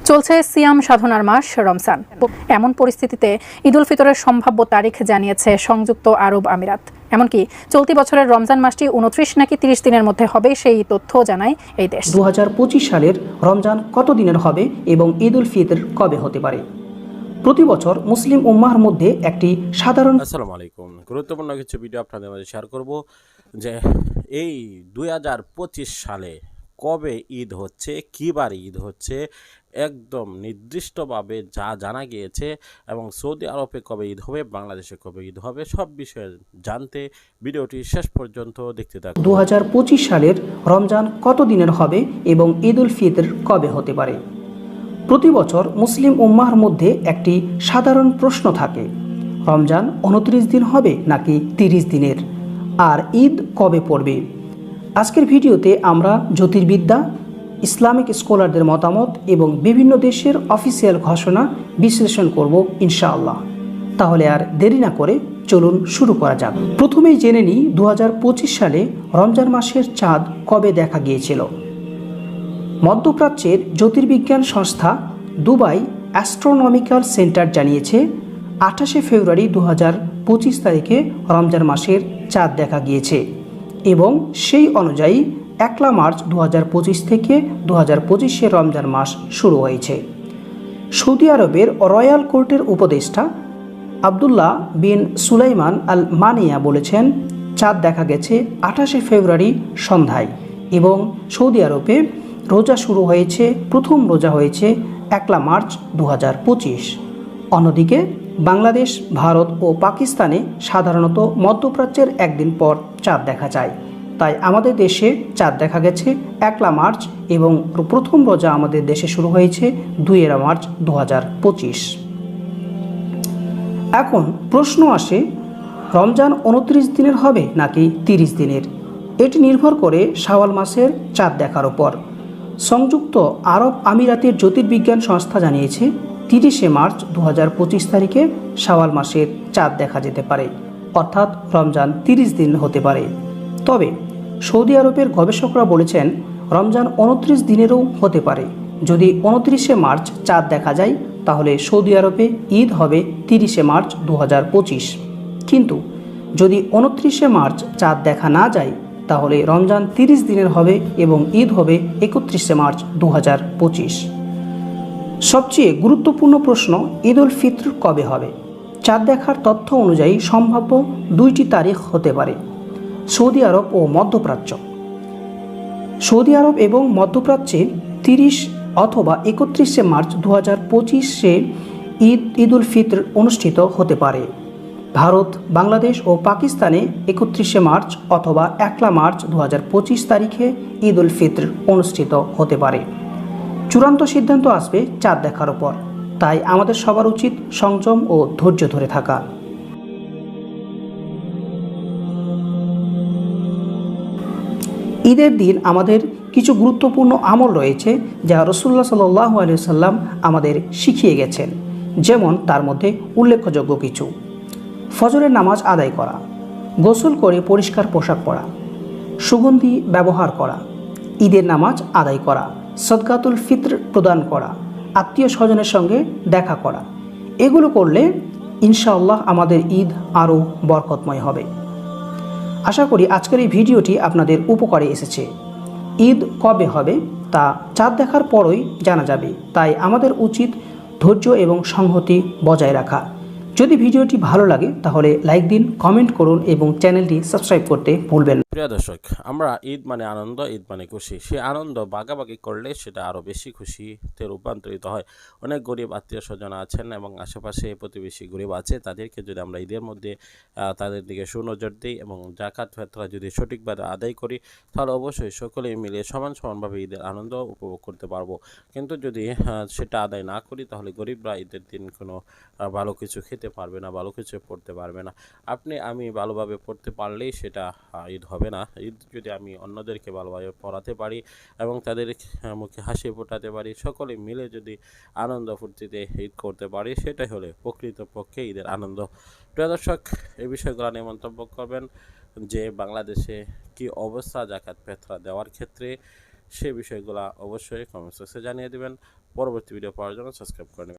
চলছে সিয়াম সাধনার মাস রমজান। এমন পরিস্থিতিতে ঈদুল ফিতরের সম্ভাব্য তারিখ জানিয়েছে সংযুক্ত আরব আমিরাত। এমনকি চলতি বছরের রমজান মাসটি 29 নাকি 30 দিনের মধ্যে হবে সেই তথ্য জানায় এই দেশ। 2025 সালের রমজান কত দিনের হবে এবং ঈদুল ফিতর কবে হতে পারে? প্রতি বছর মুসলিম উম্মাহর মধ্যে একটি সাধারণ আসসালামু আলাইকুম। গুরুত্বপূর্ণ কিছু ভিডিও আপনাদের মাঝে শেয়ার করব যে এই 2025 সালে কবে ঈদ হচ্ছে, কী বার ঈদ হচ্ছে, একদম নির্দিষ্টভাবে যা জানা গিয়েছে এবং সৌদি আরবে কবে ঈদ হবে, বাংলাদেশে কবে ঈদ হবে, সব বিষয়ে জানতে ভিডিওটি শেষ পর্যন্ত দেখতে থাকুন। 2025 সালের রমজান কত দিনের হবে এবং ঈদুল ফিতর কবে হতে পারে? প্রতি বছর মুসলিম উম্মাহর মধ্যে একটি সাধারণ প্রশ্ন থাকে, রমজান 29 দিন হবে নাকি 30 দিনের, আর ঈদ কবে পড়বে? আজকের ভিডিওতে আমরা জ্যোতির্বিদ্যা, ইসলামিক স্কলারদের মতামত এবং বিভিন্ন দেশের অফিসিয়াল ঘোষণা বিশ্লেষণ করব ইনশাআল্লাহ। তাহলে আর দেরি না করে চলুন শুরু করা যাক। প্রথমেই জেনে নিই 2025 সালে রমজান মাসের চাঁদ কবে দেখা গিয়েছিল। মধ্যপ্রাচ্যের জ্যোতির্বিজ্ঞান সংস্থা দুবাই অ্যাস্ট্রোনমিক্যাল সেন্টার জানিয়েছে 28 ফেব্রুয়ারি 2025 তারিখে রমজান মাসের চাঁদ দেখা গিয়েছে এবং সেই অনুযায়ী 1 মার্চ 2025 থেকে 2025-এর রমজান মাস শুরু হয়েছে। সৌদি আরবের রয়্যাল কোর্টের উপদেষ্টা আবদুল্লাহ বিন সুলাইমান আল মানিয়া বলেছেন, চাঁদ দেখা গেছে 28 ফেব্রুয়ারি সন্ধ্যায় এবং সৌদি আরবে রোজা শুরু হয়েছে, প্রথম রোজা হয়েছে 1 মার্চ 2025। অন্যদিকে বাংলাদেশ, ভারত ও পাকিস্তানে সাধারণত মধ্যপ্রাচ্যের একদিন পর চাঁদ দেখা যায়। তাই আমাদের দেশে চাঁদ দেখা গেছে 1 মার্চ এবং প্রথম রোজা আমাদের দেশে শুরু হয়েছে 2 মার্চ 2025। এখন প্রশ্ন আসে, রমজান 29 দিনের হবে নাকি 30 দিনের? এটি নির্ভর করে শাওয়াল মাসের চাঁদ দেখার উপর। সংযুক্ত আরব আমিরাতের জ্যোতির্বিজ্ঞান সংস্থা জানিয়েছে 30 মার্চ 2025 তারিখে শাওয়াল মাসের চাঁদ দেখা যেতে পারে, অর্থাৎ রমজান 30 দিন হতে পারে। তবে সৌদি আরবের গবেষকরা বলেছেন রমজান 29 দিনেরও হতে পারে। যদি 29 মার্চ চাঁদ দেখা যায় তাহলে সৌদি আরবে ঈদ হবে 30 মার্চ 2025। কিন্তু যদি 29 মার্চ চাঁদ দেখা না যায় তাহলে রমজান 30 দিনের হবে এবং ঈদ হবে 31 মার্চ 2025। সবচেয়ে গুরুত্বপূর্ণ প্রশ্ন, ঈদুল ফিতর কবে হবে? চাঁদ দেখার তথ্য অনুযায়ী সম্ভাব্য 2টি তারিখ হতে পারে, সৌদি আরব ও মধ্যপ্রাচ্য। সৌদি আরব এবং মধ্যপ্রাচ্যে 30 অথবা 31 মার্চ 2025-এ ঈদুল ফিতর অনুষ্ঠিত হতে পারে। ভারত, বাংলাদেশ ও পাকিস্তানে 31 মার্চ অথবা 1 মার্চ 2025 তারিখে ঈদুল ফিতর অনুষ্ঠিত হতে পারে। চূড়ান্ত সিদ্ধান্ত আসবে চাঁদ দেখার উপর, তাই আমাদের সবার উচিত সংযম ও ধৈর্য ধরে থাকা। ঈদের দিন আমাদের কিছু গুরুত্বপূর্ণ আমল রয়েছে যা রাসূলুল্লাহ সাল্লাল্লাহু আলাইহি ওয়াসাল্লাম আমাদের শিখিয়ে গেছেন। যেমন তার মধ্যে উল্লেখযোগ্য কিছু: ফজরের নামাজ আদায় করা, গোসল করে পরিষ্কার পোশাক পরা, সুগন্ধি ব্যবহার করা, ঈদের নামাজ আদায় করা, সদকাতুল ফিতর প্রদান করা, আত্মীয় স্বজনের সঙ্গে দেখা করা। এগুলো করলে ইনশাআল্লাহ আমাদের ঈদ আরও বরকতময় হবে। আশা করি আজকের এই ভিডিওটি আপনাদের উপকারে এসেছে। ঈদ কবে হবে তা চাঁদ দেখার পরই জানা যাবে, তাই আমাদের উচিত ধৈর্য এবং সংহতি বজায় রাখা। যদি ভিডিওটি ভালো লাগে তাহলে লাইক দিন, কমেন্ট করুন এবং চ্যানেলটি সাবস্ক্রাইব করতে ভুলবেন না। প্রিয় দর্শক, আমরা ঈদ মানে আনন্দ, ঈদ মানে খুশি। সেই আনন্দ ভাগাভাগি করলে সেটা আরও বেশি খুশিতে রূপান্তরিত হয়। অনেক গরিব আত্মীয় স্বজন আছেন এবং আশেপাশে প্রতিবেশী গরিব আছে, তাদেরকে যদি আমরা ঈদের মধ্যে তাদের দিকে সুনজর দিই এবং জাকাত ফিতরা যদি সঠিকভাবে আদায় করি তাহলে অবশ্যই সকলেই মিলে সমানভাবে ঈদের আনন্দ উপভোগ করতে পারবো। কিন্তু যদি সেটা আদায় না করি তাহলে গরিবরা ঈদের দিন কোনো ভালো কিছু খেতে পারবে না, ভালো কিছু পড়তে পারবে না। আমি ভালোভাবে পড়তে পারলেই সেটা ঈদ হবে না। ঈদ যদি আমি অন্যদেরকে ভালোভাবে পড়াতে পারি এবং তাদের মুখে হাসি ফোটাতে পারি, সকলে মিলে যদি আনন্দ ফুর্তিতে ঈদ করতে পারি, সেটাই হলে প্রকৃতপক্ষে ঈদের আনন্দ। প্রিয় দর্শক, এই বিষয়গুলো নিয়ে মন্তব্য করবেন যে বাংলাদেশে কি অবস্থা জাকাত ফিতরা দেওয়ার ক্ষেত্রে, সে বিষয়গুলো অবশ্যই কমেন্ট বক্সে জানিয়ে দেবেন। পরবর্তী ভিডিও পাওয়ার জন্য সাবস্ক্রাইব করে নেবেন।